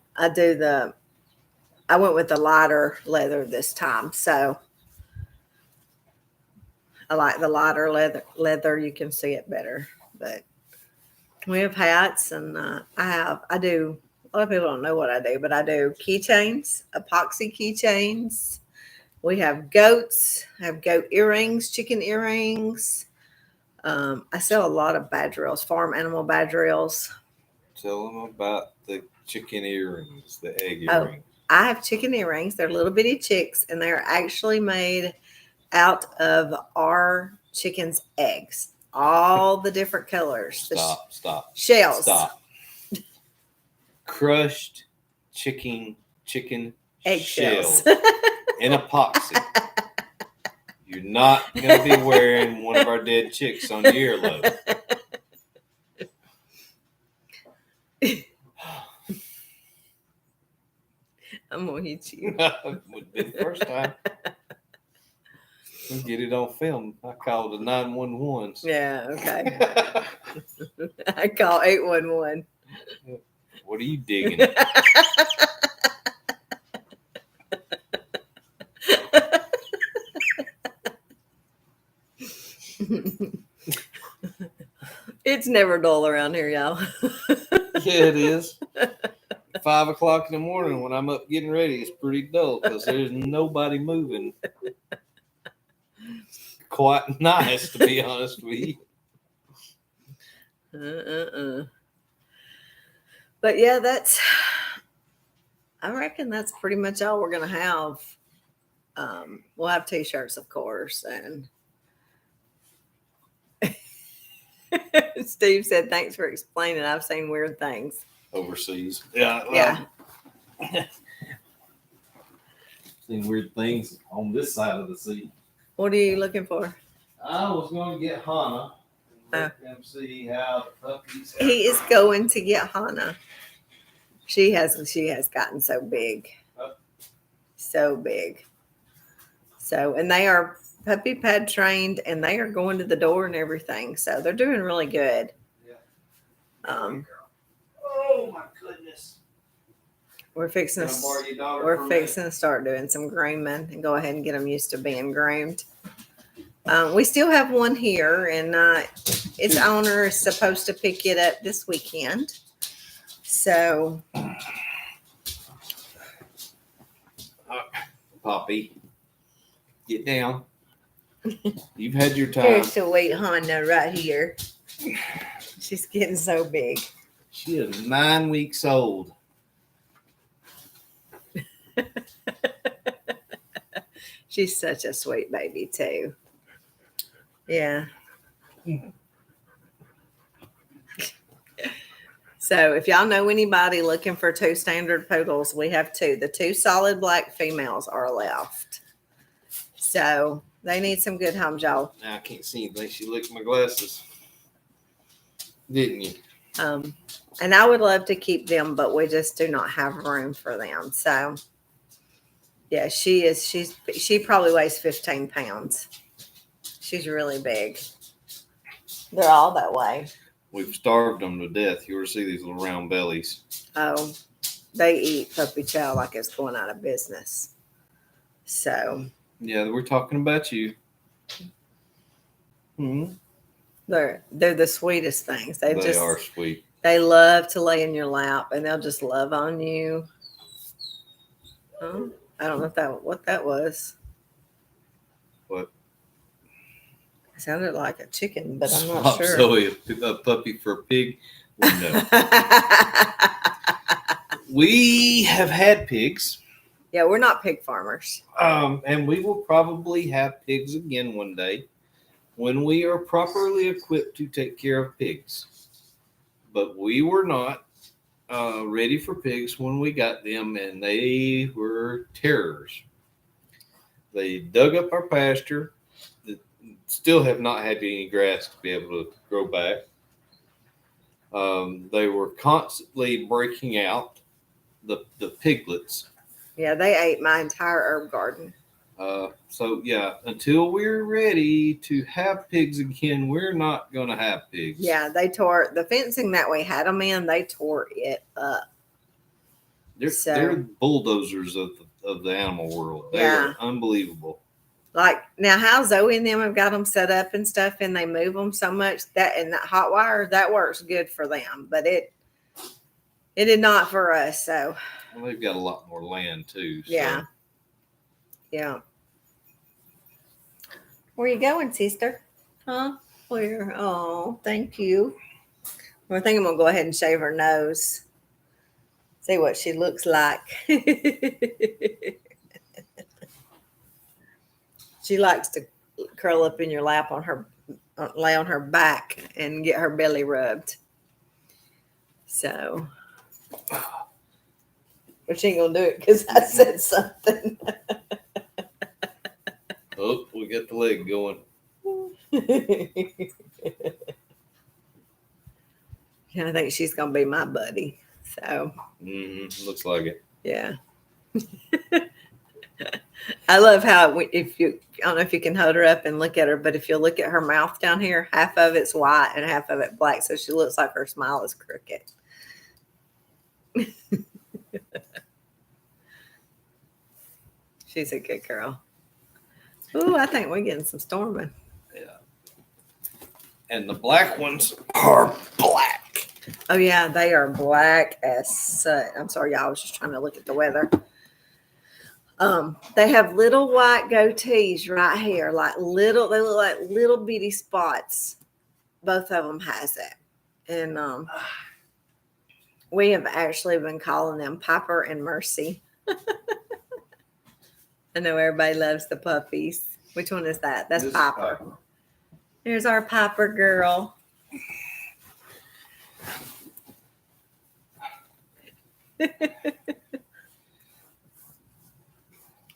I went with the lighter leather this time, so I like the lighter leather. You can see it better. But we have hats, and I do. A lot of people don't know what I do, but I do keychains, epoxy keychains. We have goats. I have goat earrings, chicken earrings. I sell a lot of badge rails, farm animal badge rails. Tell them about the chicken earrings, the egg earrings. I have chicken earrings. They're little bitty chicks, and they're actually made out of our chicken's eggs. All the different colors. Stop. Shells. Stop. Crushed chicken egg shells in epoxy. You're not going to be wearing one of our dead chicks on your earlobe. I'm going to hit you. Would be the first time. We'll get it on film. I called the 911s. Yeah, okay. I call 811. What are you digging? It's never dull around here, y'all. Yeah, it is. 5 o'clock in the morning when I'm up getting ready, it's pretty dull because there's nobody moving. Quite nice, to be honest with you. But yeah, I reckon that's pretty much all we're going to have. We'll have t-shirts, of course. And Steve said, thanks for explaining. I've seen weird things. Overseas. Yeah. Yeah. Seen weird things on this side of the sea. What are you looking for? I was going to get Hannah and let them see how the puppies. He is going to get Hannah. She has gotten so big. So big. So, and they are puppy pad trained, and they are going to the door and everything. So they're doing really good. Yeah. Oh my goodness. we're fixing Can I borrow your daughter for we're a minute? fixing to start doing some grooming and go ahead and get them used to being groomed. We still have one here, and its owner is supposed to pick it up this weekend. So, Poppy, get down. You've had your time. here's sweet Honda right here. She's getting so big. She is 9 weeks old. She's such a sweet baby too. Yeah. So if y'all know anybody looking for 2 standard poodles, we have 2. The 2 solid black females are left. So they need some good homes, y'all. Now I can't see anything. She licked my glasses. Didn't you? And I would love to keep them, but we just do not have room for them. So yeah, she probably weighs 15 pounds. She's really big. They're all that way. We've starved them to death. You ever see these little round bellies? Oh, they eat puppy chow like it's going out of business. So Yeah, we're talking about you. Mm-hmm. they're the sweetest things. They are sweet. They love to lay in your lap and they'll just love on you. Oh, I don't know what that was. What? It sounded like a chicken, but I'm not Swap sure. Zoe a puppy for a pig? No. We have had pigs. Yeah, we're not pig farmers. And we will probably have pigs again one day when we are properly equipped to take care of pigs. But we were not ready for pigs when we got them, and they were terrors. They dug up our pasture. Still have not had any grass to be able to grow back. They were constantly breaking out, the piglets. Yeah, they ate my entire herb garden. So yeah, until we're ready to have pigs again, we're not going to have pigs. Yeah, they tore the fencing that we had them in. They tore it up. They're bulldozers of the animal world. They are unbelievable. Like now, how Zoe and them have got them set up and stuff, and they move them so much that hot wire that works good for them, but it did not for us. So well, they've got a lot more land too. So. Yeah. Where you going, sister? Huh? Where? Oh, thank you. Well, I think I'm gonna go ahead and shave her nose. See what she looks like. She likes to curl up in your lap lay on her back and get her belly rubbed. So, but she ain't gonna do it because I said something. Oh, we got the leg going. I think she's gonna be my buddy. So, looks like it. Yeah. I love how I don't know if you can hold her up and look at her, but if you look at her mouth down here, half of it's white and half of it black, so she looks like her smile is crooked. She's a good girl. Ooh, I think we're getting some storming. Yeah. And the black ones are black. Oh yeah, they are black as soot. I'm sorry, y'all. I was just trying to look at the weather. They have little white goatees right here, they look like little bitty spots. Both of them has it. And we have actually been calling them Piper and Mercy. I know everybody loves the puppies. Which one is that? That's Piper. Here's our Piper girl.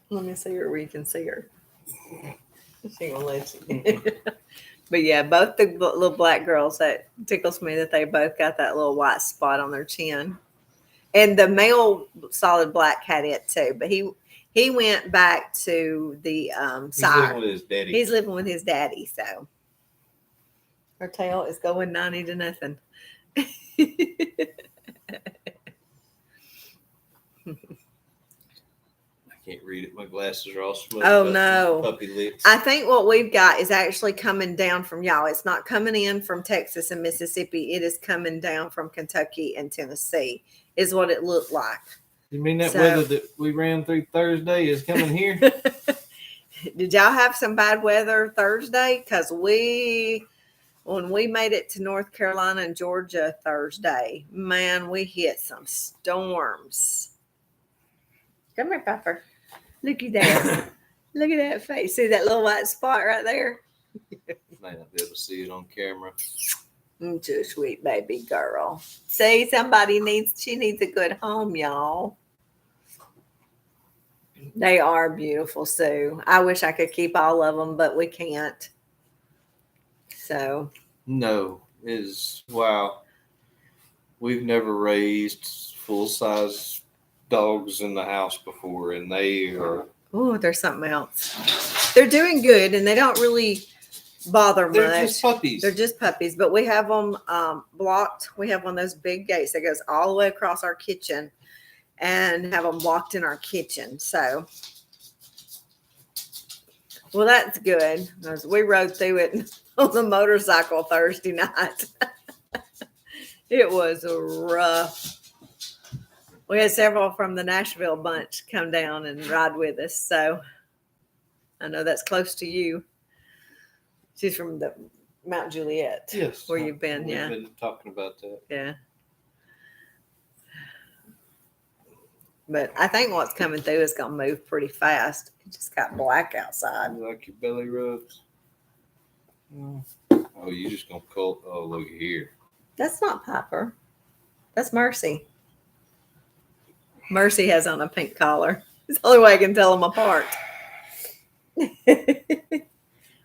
Let me see her where you can see her. She gonna let you. But yeah, both the little black girls, that tickles me that they both got that little white spot on their chin. And the male solid black had it too, but he went back to the side. He's living with his daddy. He's living with his daddy, so her tail is going 90 to nothing. I can't read it. My glasses are all smoked Oh, up from no. puppy lips. I think what we've got is actually coming down from y'all. It's not coming in from Texas and Mississippi. It is coming down from Kentucky and Tennessee, is what it looked like. You mean that So- weather that we ran through Thursday is coming here? Did y'all have some bad weather Thursday? Because when we made it to North Carolina and Georgia Thursday, man, we hit some storms. Come here, Pepper. Look at that. Look at that face. See that little white spot right there? May not be able to see it on camera. Too sweet baby girl. See, she needs a good home, y'all. They are beautiful, Sue. I wish I could keep all of them, but we can't. So, No, is wow. We've never raised full size dogs in the house before, and they are oh, there's something else. They're doing good, and they don't really bother they're much. just puppies. They're just puppies, but we have them blocked. We have one of those big gates that goes all the way across our kitchen, and have them blocked in our kitchen. So, well, that's good. As we rode through it on the motorcycle Thursday night. It was rough. We had several from the Nashville bunch come down and ride with us. So I know that's close to you. She's from the Mount Juliet. Yes, Where you've been, we've yeah. been talking about that. Yeah. But I think what's coming through is going to move pretty fast. It just got black outside. You like your belly rubs? Mm. Oh, you just gonna call? Oh, look here. That's not Piper. That's Mercy. Mercy has on a pink collar. It's the only way I can tell them apart.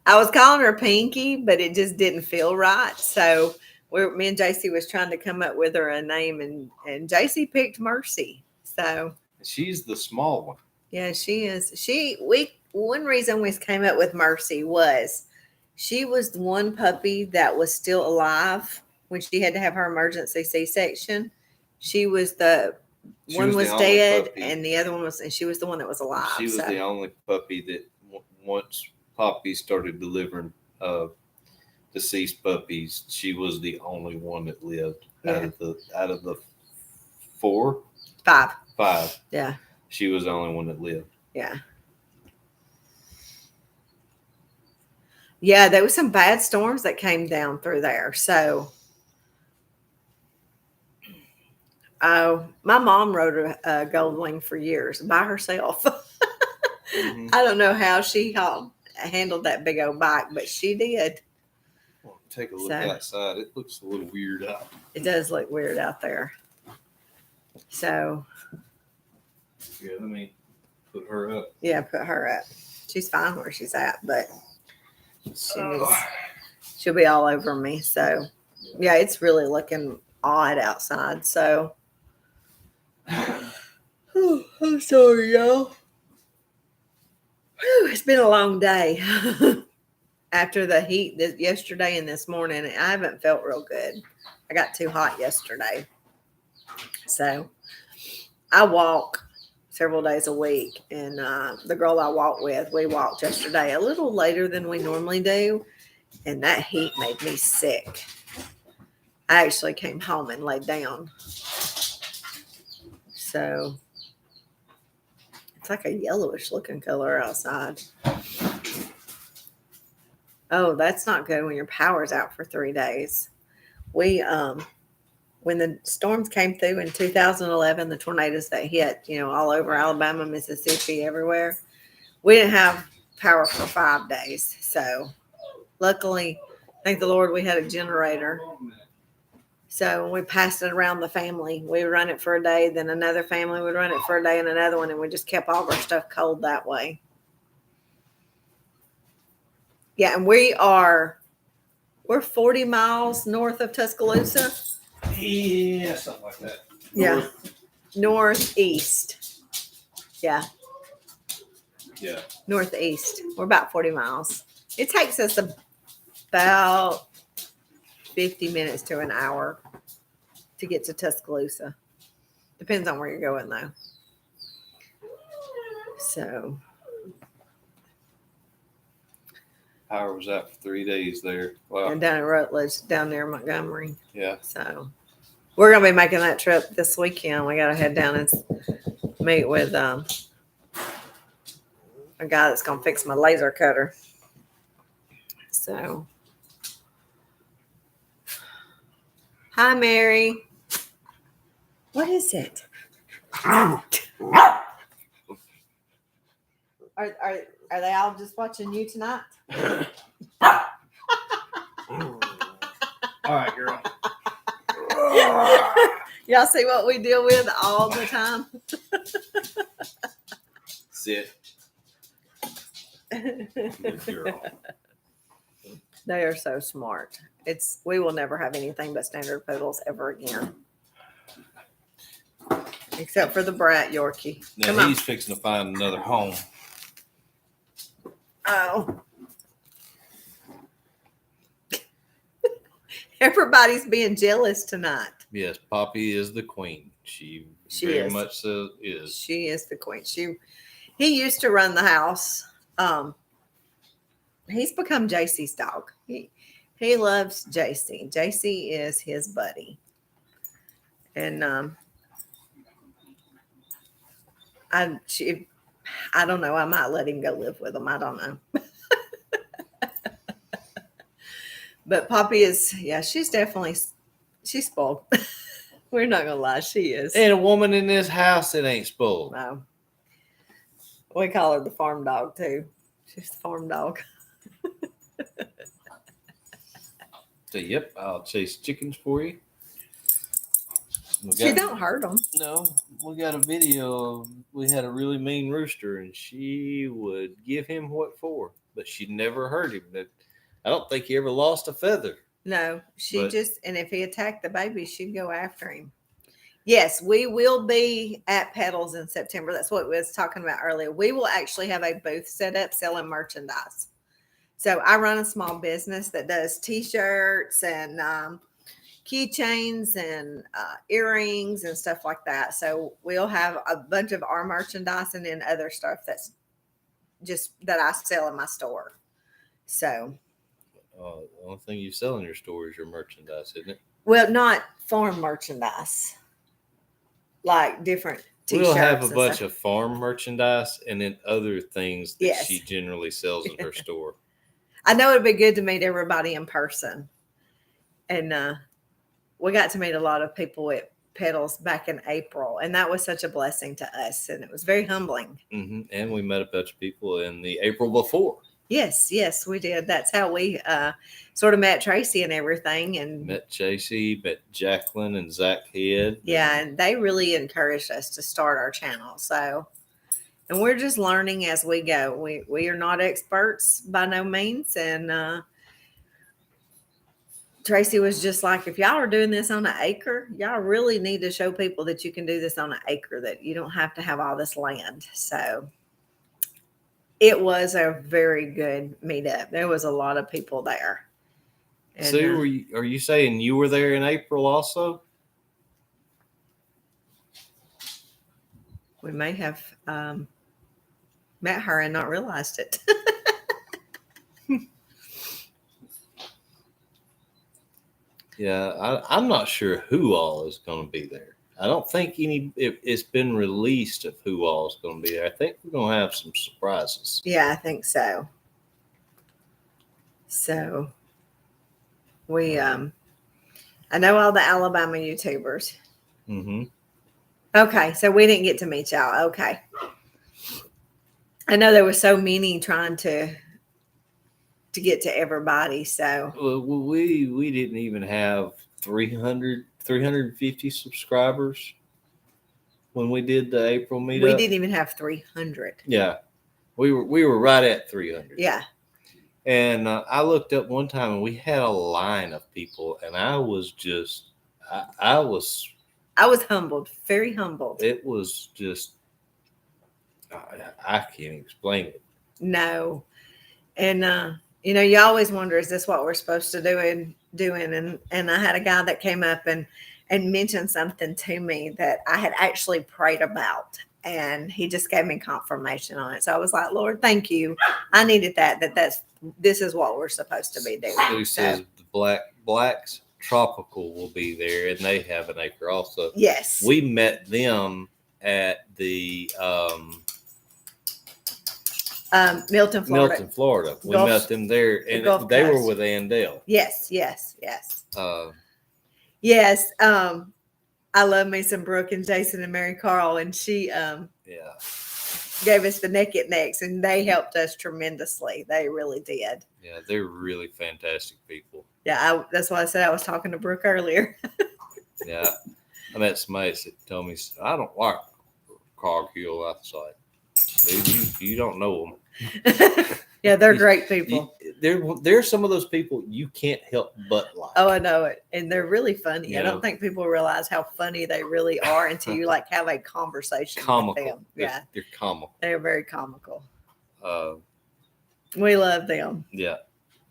I was calling her Pinky, but it just didn't feel right. So me and JC was trying to come up with her a name, and JC picked Mercy. So She's the small one. yeah, she is. One reason we came up with Mercy was she was the one puppy that was still alive when she had to have her emergency C-section. She was the She one was the was only dead, puppy. and the other one was, and she was the one that was alive. She was so. the only puppy that once Poppy started delivering deceased puppies, she was the only one that lived out of the five. Yeah. She was the only one that lived. Yeah. Yeah, there was some bad storms that came down through there. So, my mom rode a Goldwing for years by herself. Mm-hmm. I don't know how she handled that big old bike, but she did. Well, take a look So. outside. It looks a little weird out. It does look weird out there. So, Yeah, let me put her up. yeah, put her up. She's fine where she's at, but she'll be all over me. So, yeah, it's really looking odd outside. So, I'm sorry, y'all. Whew, it's been a long day. After the heat yesterday and this morning, I haven't felt real good. I got too hot yesterday. So, I walk several days a week, and the girl I walk with, we walked yesterday a little later than we normally do, and that heat made me sick. I actually came home and laid down. So it's like a yellowish looking color outside. Oh, that's not good when your power's out for 3 days. We when the storms came through in 2011, the tornadoes that hit, all over Alabama, Mississippi, everywhere, we didn't have power for 5 days. So luckily, thank the Lord, we had a generator. So when we passed it around the family, we would run it for a day, then another family would run it for a day and another one, and we just kept all of our stuff cold that way. Yeah, and we're 40 miles north of Tuscaloosa. Yeah, something like that. Yeah. Northeast. Yeah. Yeah. Northeast. We're about 40 miles. It takes us about 50 minutes to an hour to get to Tuscaloosa. Depends on where you're going, though. So Power was out for 3 days there. Wow. and down at Rutledge, down there in Montgomery. Yeah. So we're gonna be making that trip this weekend. We gotta head down and meet with a guy that's gonna fix my laser cutter. So hi Mary. What is it? Are they all just watching you tonight? All right, girl. Y'all see what we deal with all the time? Sit. Good girl. They are so smart. We will never have anything but standard poodles ever again. Except for the brat Yorkie. Come Now on. he's fixing to find another home. Oh. Everybody's being jealous tonight. Yes, Poppy is the queen. She She very is. much so is. She is the queen. He used to run the house. He's become JC's dog. He loves JC. JC is his buddy. And I don't know. I might let him go live with him. I don't know. But Poppy is, she's spoiled. We're not gonna lie, she is. And a woman in this house that ain't spoiled. No. We call her the farm dog too. She's the farm dog. So, yep, I'll chase chickens for you. She don't hurt them. No, we got a video of we had a really mean rooster, and she would give him what for, but she never hurt him. I don't think he ever lost a feather. No, But- and if he attacked the baby, she'd go after him. Yes, we will be at Petals in September. That's what we was talking about earlier. We will actually have a booth set up selling merchandise. So I run a small business that does T-shirts and keychains and earrings and stuff like that. So we'll have a bunch of our merchandise and then other stuff that's just that I sell in my store. So, The only thing you sell in your store is your merchandise, isn't it? well, not farm merchandise, like different T-shirts. We'll have a and bunch stuff. of farm merchandise and then other things that Yes. she generally sells in her store. I know it'd be good to meet everybody in person. And we got to meet a lot of people at Petals back in April. And that was such a blessing to us. And it was very humbling. And we met a bunch of people in the April before. Yes, we did. That's how we sort of met Tracy and everything. And Met JC, met Jacqueline and Zach Head. yeah, and they really encouraged us to start our channel. So, and we're just learning as we go. We are not experts by no means. And Tracy was just like, if y'all are doing this on an acre, y'all really need to show people that you can do this on an acre, that you don't have to have all this land. So it was a very good meetup. There was a lot of people there. And, So are you saying you were there in April also? we may have met her and not realized it. Yeah, I'm not sure who all is going to be there. I don't think it's been released of who all is going to be there. I think we're going to have some surprises. Yeah, I think so. So we I know all the Alabama YouTubers. Mm-hmm. Okay, so we didn't get to meet y'all. Okay. I know there were so many trying to get to everybody. So Well, we didn't even have 350 subscribers when we did the April meetup. we didn't even have 300. Yeah, we were right at 300. Yeah. And I looked up one time and we had a line of people, and I was just, I was humbled, very humbled. it was just, I can't explain it. No. And you always wonder, is this what we're supposed to doing? And I had a guy that came up and mentioned something to me that I had actually prayed about. and he just gave me confirmation on it. So I was like, Lord, thank you. I needed this is what we're supposed to be doing. Who says the Blacks Tropical will be there, and they have an acre also. Yes. We met them at the Milton, Florida. Milton, Florida. We Gulf- met them there, and Gulf they were Coast. with Andell. Yes. Yes. I love me some Brooke and Jason and Mary Carl, and she Yeah. gave us the Naked Necks, and they helped us tremendously. They really did. Yeah, they're really fantastic people. Yeah, that's why I said I was talking to Brooke earlier. Yeah, I met somebody that told me, I don't like Cargill. I was like, dude, you don't know them. Yeah, they're great people. They're some of those people you can't help but like. Oh, I know it. And they're really funny. Yeah. I don't think people realize how funny they really are until you like have a conversation Comical. with them. Yeah, They're comical. they're very comical. Uh, We love them. yeah.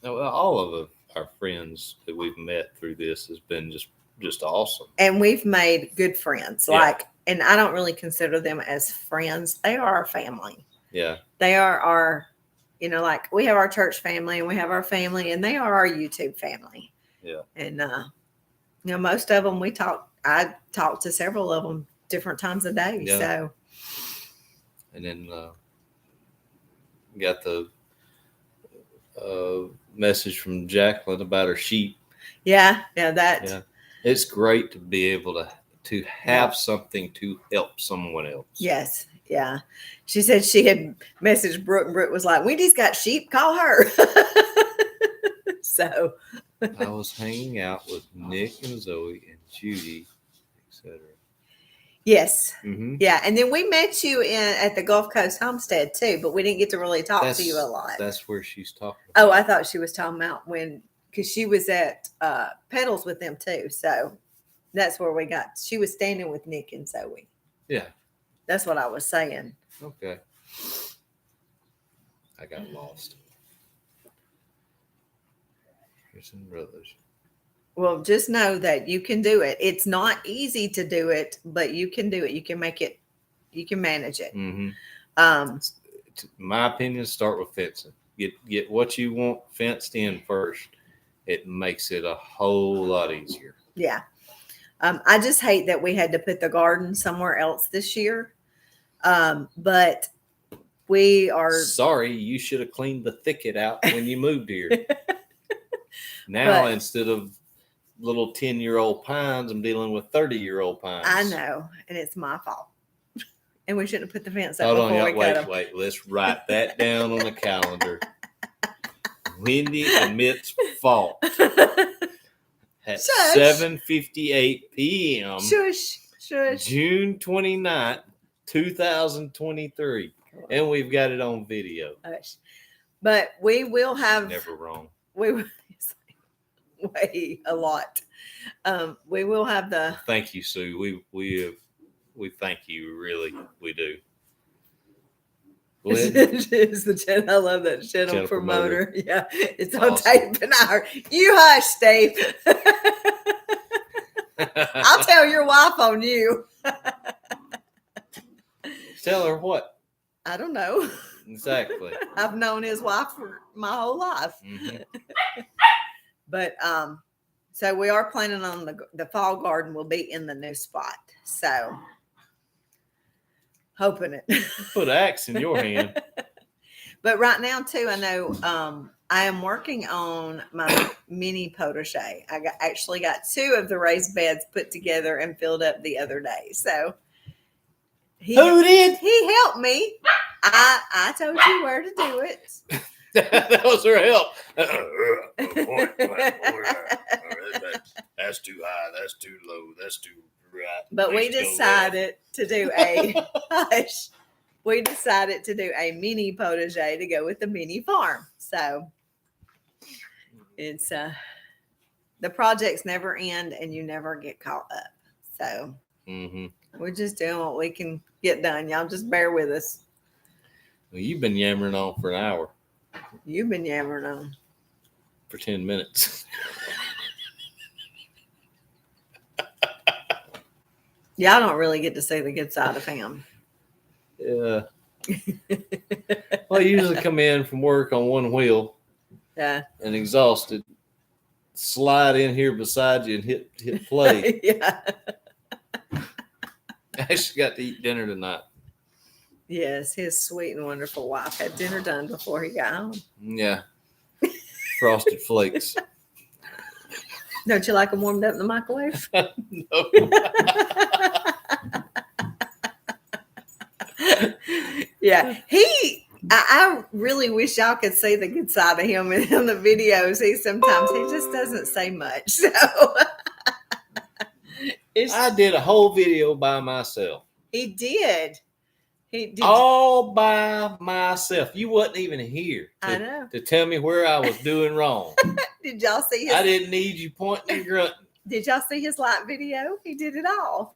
All of our friends that we've met through this has been just awesome. And we've made good friends. Yeah. And I don't really consider them as friends. They are our family. Yeah. They are our, like we have our church family and we have our family, and they are our YouTube family. Yeah. And, most of them I talk to several of them different times a day. Yeah. So. And then got the message from Jacqueline about her sheep. Yeah. Yeah. It's great to be able to have something to help someone else. Yes. Yeah. She said she had messaged Brooke, and Brooke was like, Wendy's got sheep, call her. So I was hanging out with Nick and Zoe and Judy, etc. yes. Mm-hmm. Yeah. And then we met you at the Gulf Coast homestead too, but we didn't get to really talk to you a lot. That's where she's talking Oh, about. I thought she was talking about because she was at Pedals with them too. So that's where she was standing with Nick and Zoe. Yeah. That's what I was saying. Okay. I got lost. Here's some brothers. Well, just know that you can do it. It's not easy to do it, but you can do it. You can make it. You can manage it. Mm-hmm. Um, My opinion, start with fencing. Get what you want fenced in first. It makes it a whole lot easier. Yeah. I just hate that we had to put the garden somewhere else this year. But we are sorry. You should have cleaned the thicket out when you moved here. Now, instead of little 10-year-old pines, I'm dealing with 30-year-old pines. I know, and it's my fault. And we shouldn't have put the fence up Hold before on, we cut them. wait. Let's write that down on the calendar. Wendy admits fault at Shush. 7:58 p.m. Shush. June 29th, 2023. And we've got it on video. Hush. But we will have Never wrong. way a lot. We will have the Thank you, Sue. We thank you, really. We do. it's the channel. I love that channel Channel promoter. Yeah, it's on Awesome. tape and you hush, Steve. I'll tell your wife on you. Tell her what? I don't know. Exactly. I've known his wife for my whole life. Mm-hmm. But so we are planning on the fall garden will be in the new spot. So hoping it. Put an axe in your hand. But right now too, I know I am working on my mini potager. I actually got 2 of the raised beds put together and filled up the other day. So Who did? he helped me. I told you where to do it. That was her help. That's too high. That's too low. That's too right. But we decided to do a hush. We decided to do a mini potager to go with the mini farm. So it's the projects never end and you never get caught up. So we're just doing what we can get done. Y'all just bear with us. Well, you've been yammering on for an hour. You've been yammering on. For 10 minutes. Y'all don't really get to see the good side of him. Yeah. Well, I usually come in from work on one wheel Yeah. and exhausted. Slide in here beside you and hit play. Yeah. I actually got to eat dinner tonight. Yes, his sweet and wonderful wife had dinner done before he got home. Yeah. Frosted flakes. Don't you like them warmed up in the microwave? No. Yeah, I really wish y'all could see the good side of him in the videos. He just doesn't say much. So I did a whole video by myself. he did. He did. All by myself. You wasn't even here I know. to tell me where I was doing wrong. Did y'all see I his? didn't need you pointing and grunting. Did y'all see his light video? He did it all.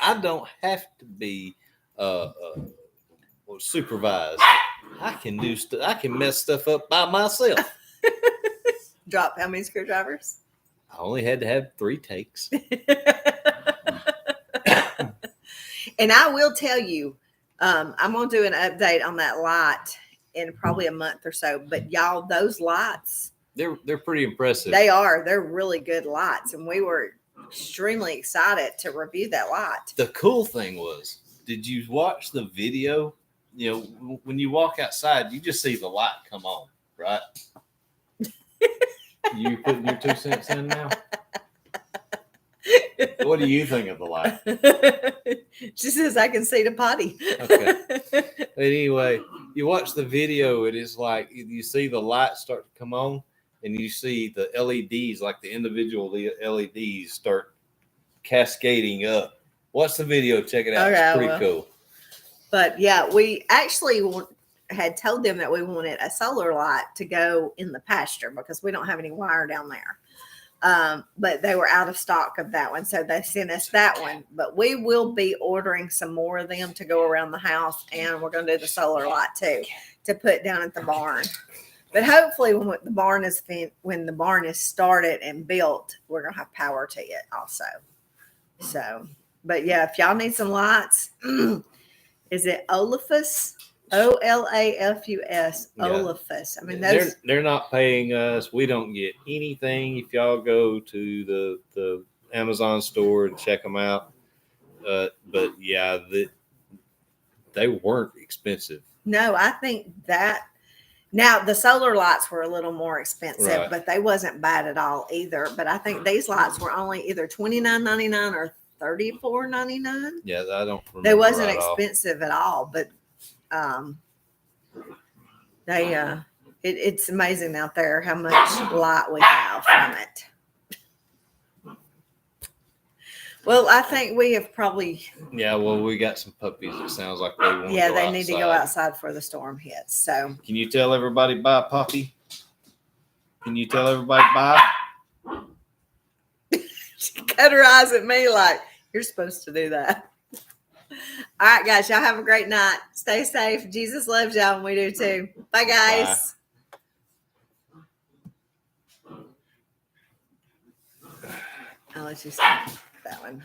I don't have to be supervised. I can do stuff. I can mess stuff up by myself. Drop how many screwdrivers? I only had to have 3 takes. And I will tell you, I'm gonna do an update on that light in probably a month or so. But y'all, those lights, They're pretty impressive. they're really good lights, and we were extremely excited to review that light. The cool thing was, did you watch the video? You know, when you walk outside, you just see the light come on, right? You putting your 2 cents in now? What do you think of the light? She says I can see the potty. Okay. But anyway, you watch the video, it is like you see the light start to come on, and you see the LEDs, like the individual LEDs, start cascading up. Watch the video, check it out. Okay, It's pretty cool. But yeah, we actually had told them that we wanted a solar light to go in the pasture because we don't have any wire down there. But they were out of stock of that one, so they sent us that one. But we will be ordering some more of them to go around the house, and we're going to do the solar light too to put down at the barn. But hopefully, when the barn is started and built, we're going to have power to it also. So, but yeah, if y'all need some lights, is it Olafus? OLAFUS. Yeah. Olafus. I mean, those. They're not paying us. We don't get anything if y'all go to the Amazon store and check them out. But yeah, they weren't expensive. No, I think that now the solar lights were a little more expensive, Right. but they wasn't bad at all either. But I think these lights were only either $29.99 or $34.99. Yeah, I don't remember. They wasn't right off. expensive at all, but it's amazing out there how much light we have from it. Well, I think we have probably. Yeah, well, we got some puppies. It sounds like they want. Yeah, to go they need to go outside. outside before the storm hits. So. Can you tell everybody bye, puppy? Can you tell everybody bye? She cut her eyes at me like, you're supposed to do that. All right, guys, y'all have a great night. Stay safe. Jesus loves y'all, and we do too. Bye, guys. Bye. I'll let you stop that one.